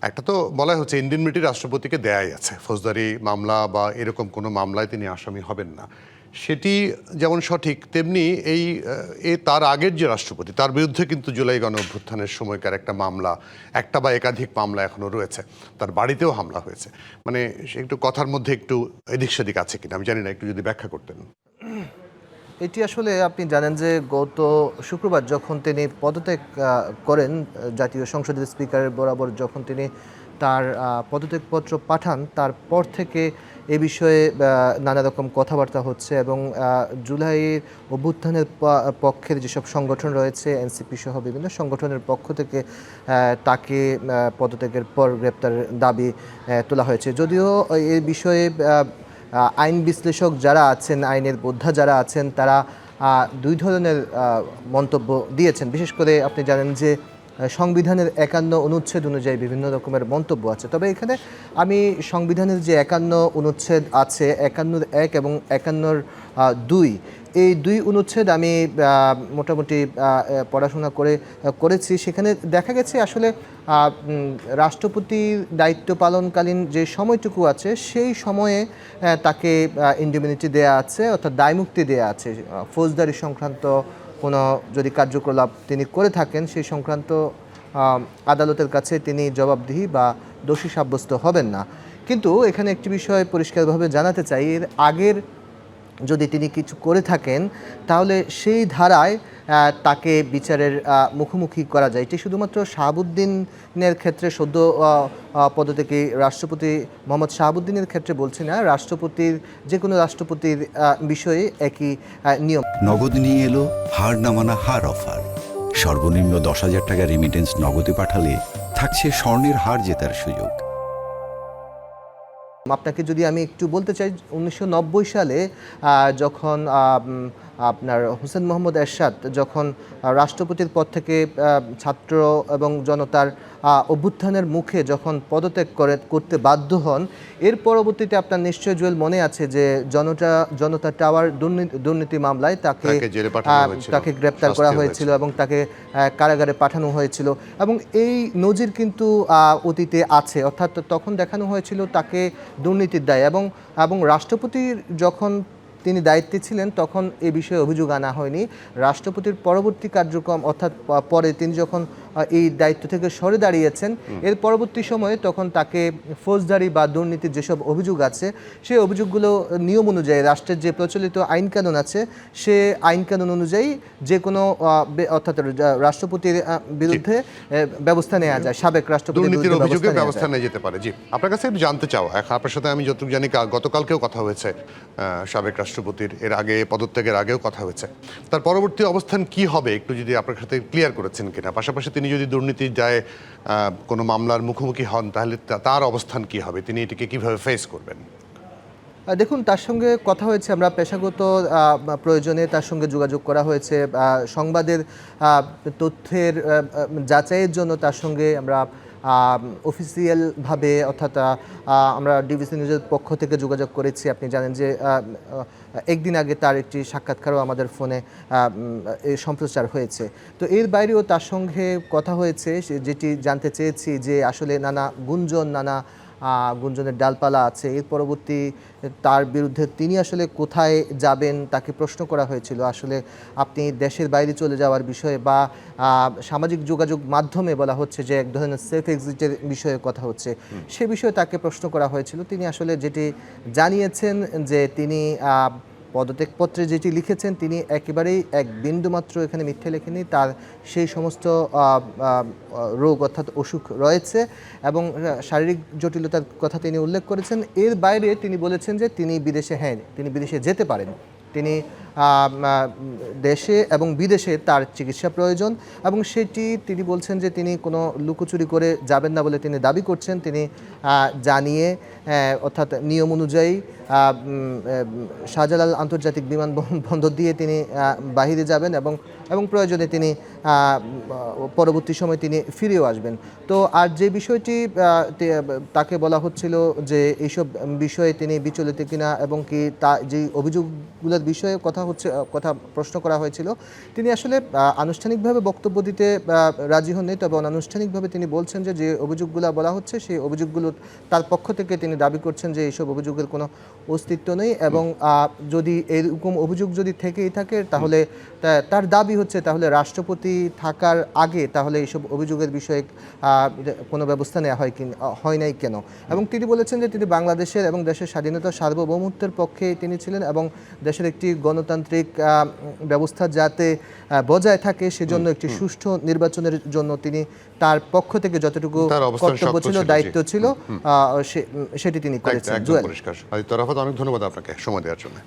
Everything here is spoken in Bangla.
একটা তো বলা হচ্ছে ইন্ডিমনিটি রাষ্ট্রপতিকে দেয়াই আছে, ফৌজদারি মামলা বা এরকম কোনো মামলায় তিনি আসামি হবেন না। সেটি যেমন সঠিক, তেমনি তার আগের যে রাষ্ট্রপতি, তার বিরুদ্ধে কিন্তু জুলাই গণ অভ্যুত্থানের সময়কার একটা মামলা, একটা বা একাধিক মামলা এখনো রয়েছে। তার বাড়িতেও হামলা হয়েছে। মানে সে একটু কথার মধ্যে একটু এদিক সেদিক আছে কিনা আমি জানি না, একটু যদি ব্যাখ্যা করতেন। এটি আসলে আপনি জানেন যে গত শুক্রবার যখন তিনি পদত্যাগ করেন, জাতীয় সংসদের স্পিকারের বরাবর যখন তিনি তার পদত্যাগপত্র পাঠান, তারপর থেকে এ বিষয়ে নানা রকম কথাবার্তা হচ্ছে এবং জুলাইয়ের অভ্যুত্থানের পক্ষের যেসব সংগঠন রয়েছে, এনসিপি সহ বিভিন্ন সংগঠনের পক্ষ থেকে তাকে পদত্যাগের পর গ্রেপ্তারের দাবি তোলা হয়েছে। যদিও এই বিষয়ে আইন বিশ্লেষক যারা আছেন, আইনের বোদ্ধা যারা আছেন, তারা দুই ধরনের মন্তব্য দিয়েছেন। বিশেষ করে আপনি জানেন যে সংবিধানের ৫১ অনুচ্ছেদ অনুযায়ী বিভিন্ন রকমের মন্তব্য আছে। তবে এখানে আমি সংবিধানের যে ৫১ অনুচ্ছেদ আছে, ৫১-র ১ এবং ৫১-র ২, এই দুই অনুচ্ছেদ আমি মোটামুটি পড়াশোনা করেছি। সেখানে দেখা গেছে আসলে রাষ্ট্রপতির দায়িত্ব পালনকালীন যে সময়টুকু আছে, সেই সময়ে তাকে ইন্ডিমনিটি দেয়া আছে, অর্থাৎ দায়মুক্তি দেয়া আছে। ফৌজদারি সংক্রান্ত কোনো যদি কার্যকলাপ তিনি করে থাকেন, সেই সংক্রান্ত আদালতের কাছে তিনি জবাবদিহি বা দোষী সাব্যস্ত হবেন না। কিন্তু এখানে একটি বিষয় পরিষ্কারভাবে জানাতে চাই, এর আগের যদি তিনি কিছু করে থাকেন, তাহলে সেই ধারায় তাকে বিচারের মুখোমুখি করা যায়। এটি শুধুমাত্র শাহাবুদ্দিনের ক্ষেত্রে, সদ্য পদত্যাগী রাষ্ট্রপতি মোহাম্মদ শাহাবুদ্দিনের ক্ষেত্রে বলছি না, রাষ্ট্রপতির যে কোনো রাষ্ট্রপতির বিষয়ে একই নিয়ম। নগদ নিয়ে এলো হার না মানা হার অফার। সর্বনিম্ন ১০,০০০ টাকা রেমিটেন্স নগদে পাঠালে থাকছে স্বর্ণের হার জেতার সুযোগ। আপনাকে যদি আমি একটু বলতে চাই, ১৯৯০ সালে যখন আপনার হোসেন মোহাম্মদ এরশাদ যখন রাষ্ট্রপতির পদ থেকে ছাত্র এবং জনতার অভ্যুত্থানের মুখে যখন পদত্যাগ করতে বাধ্য হন, এর পরবর্তীতে আপনার নিশ্চয় জুয়েল মনে আছে যে জনতা টাওয়ার দুর্নীতি মামলায় তাকে গ্রেপ্তার করা হয়েছিল এবং তাকে কারাগারে পাঠানো হয়েছিল। এবং এই নজির কিন্তু অতীতে আছে, অর্থাৎ তখন দেখানো হয়েছিল তাকে দুর্নীতির দায়, এবং রাষ্ট্রপতির যখন তিনি দায়িত্বে ছিলেন তখন এ বিষয়ে অভিযোগ আনা হয়নি। রাষ্ট্রপতির পরবর্তী কার্যক্রম, অর্থাৎ পরে তিনি যখন এই দায়িত্ব থেকে সরে দাঁড়িয়েছেন, এর পরবর্তী সময়ে তখন তাকে ফৌজদারি বা দুর্নীতির যেসব অভিযোগ আছে, সেই অভিযোগগুলো নিয়ম অনুযায়ী, রাষ্ট্রের যে প্রচলিত আইনকানুন আছে, সে আইনকানুন অনুযায়ী যে কোনো অর্থাৎ রাষ্ট্রপতির বিরুদ্ধে ব্যবস্থা নেওয়া যায়, সাবেক রাষ্ট্রপতির দুর্নীতির অভিযোগে ব্যবস্থা নেওয়া যেতে পারে। জি, আপনার কাছে একটু জানতে চাও, আপনার সাথে আমি যতটুকু জানি গতকালকেও কথা হয়েছে সাবেক রাষ্ট্রপতির, এর আগে পদত্যাগের আগেও কথা হয়েছে। তার পরবর্তী অবস্থান কি হবে একটু যদি আপনার সাথে ক্লিয়ার করেছেন কিনা, পাশাপাশি তিনি যদি দুর্নীতির দায়ে কোনো মামলার মুখোমুখি হন, তাহলে তার অবস্থান কি হবে, তিনি এটিকে কিভাবে ফেস করবেন? দেখুন, তার সঙ্গে কথা হয়েছে, আমরা পেশাগত প্রয়োজনে তার সঙ্গে যোগাযোগ করা হয়েছে, সংবাদের তথ্যের যাচাইয়ের জন্য তার সঙ্গে আমরা অফিসিয়ালভাবে, অর্থাৎ আমরা ডিবিসি নিউজের পক্ষ থেকে যোগাযোগ করেছি। আপনি জানেন যে একদিন আগে তার একটি সাক্ষাৎকারও আমাদের ফোনে সম্প্রচার হয়েছে। তো এর বাইরেও তার সঙ্গে কথা হয়েছে, যেটি জানতে চেয়েছি যে আসলে নানা গুঞ্জনের ডালপালা আছে, এর পরবর্তী তার বিরুদ্ধে তিনি আসলে কোথায় যাবেন, তাকে প্রশ্ন করা হয়েছিল আসলে আপনি দেশের বাইরে চলে যাওয়ার বিষয়ে, বা সামাজিক যোগাযোগ মাধ্যমে বলা হচ্ছে যে এক ধরনের সেফ এক্সিটের বিষয়ে কথা হচ্ছে, সে বিষয়ে তাকে প্রশ্ন করা হয়েছিল। তিনি আসলে যেটি জানিয়েছেন যে তিনি পদত্যাগপত্রে যেটি লিখেছেন, তিনি একেবারেই এক বিন্দুমাত্র এখানে মিথ্যে লেখেনি। তার সেই সমস্ত রোগ, অর্থাৎ অসুখ রয়েছে এবং শারীরিক জটিলতার কথা তিনি উল্লেখ করেছেন। এর বাইরে তিনি বলেছেন যে তিনি বিদেশে যেতে পারেন। তিনি দেশে এবং বিদেশে তার চিকিৎসা প্রয়োজন, এবং সেটি তিনি বলছেন যে তিনি কোনো লুকোচুরি করে যাবেন না বলে তিনি দাবি করছেন। তিনি জানিয়ে, অর্থাৎ নিয়ম অনুযায়ী শাহজালাল আন্তর্জাতিক বিমানবন্দর দিয়ে তিনি বাহিরে যাবেন এবং প্রয়োজনে তিনি পরবর্তী সময় তিনি ফিরেও আসবেন। তো আর যে বিষয়টি তাকে বলা হচ্ছিল যে এইসব বিষয়ে তিনি বিচলিত কিনা, এবং কি তা যে অভিযোগগুলোর বিষয়ে কথা কথা প্রশ্ন করা হয়েছিল, তিনি আসলে আনুষ্ঠানিকভাবে বক্তব্য দিতে রাজি হননি, তবে অনানুষ্ঠানিকভাবে তিনি বলছেন যে যে অভিযোগগুলো বলা হচ্ছে সেই অভিযোগগুলো তার পক্ষ থেকে তিনি দাবি করছেন যে এইসব অভিযোগের কোনো অস্তিত্ব নেই, এবং যদি এরকম অভিযোগ যদি থেকেই থাকে তাহলে তার দাবি হচ্ছে তাহলে রাষ্ট্রপতি থাকার আগে তাহলে এইসব অভিযোগের বিষয়ে কোনো ব্যবস্থা নেওয়া হয় নাই কেন। এবং তিনি বলেছেন যে তিনি বাংলাদেশের এবং দেশের স্বাধীনতা সার্বভৌমত্বের পক্ষে তিনি ছিলেন, এবং দেশের একটি গণতান্ত্রিক ব্যবস্থা যাতে বজায় থাকে সেজন্য একটি সুষ্ঠু নির্বাচনের জন্য তিনি তার পক্ষ থেকে যতটুকু কর্তব্য ছিল, দায়িত্ব ছিল, সেটি তিনি করেছেন। একদম পরিষ্কার। আদিত্য রাফাত, অনেক ধন্যবাদ আপনাকে সময় দেওয়ার জন্য।